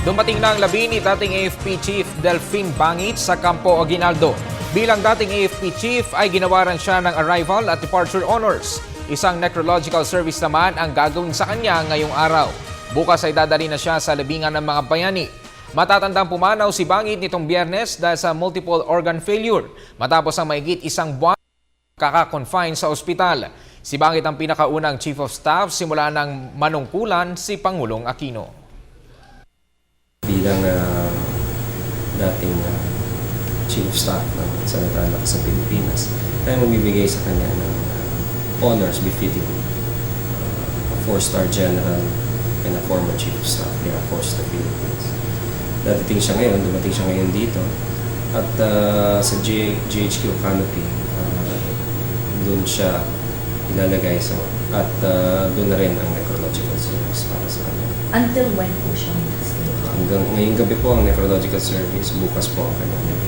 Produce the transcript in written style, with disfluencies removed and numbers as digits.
Dumating na ang labi ni dating AFP Chief Delphine Bangit sa Campo Aguinaldo. Bilang dating AFP Chief ay ginawaran siya ng arrival at departure honors. Isang necrological service naman ang gagawin sa kanya ngayong araw. Bukas ay dadali na siya sa libingan ng mga bayani. Matatandang pumanaw si Bangit nitong Biyernes dahil sa multiple organ failure matapos ang mahigit isang buwan kaka-confine sa ospital. Si Bangit ang pinakaunang Chief of Staff simula ng manungkulan si Pangulong Aquino. Bilang dating Chief of Staff ng Sanlibutan Lakas ng Pilipinas, tayo magbibigay sa kanya ng honors befitting a 4-star general and a former Chief of Staff ng Air Force ng Philippines. Dumating siya ngayon dito at sa GHQ Canopy, doon siya ilalagay at doon na rin ang necrological service para sa kanya. Until when po siya mag-stay? Hanggang ngayong gabi po ang necrological service, bukas po ang kanyang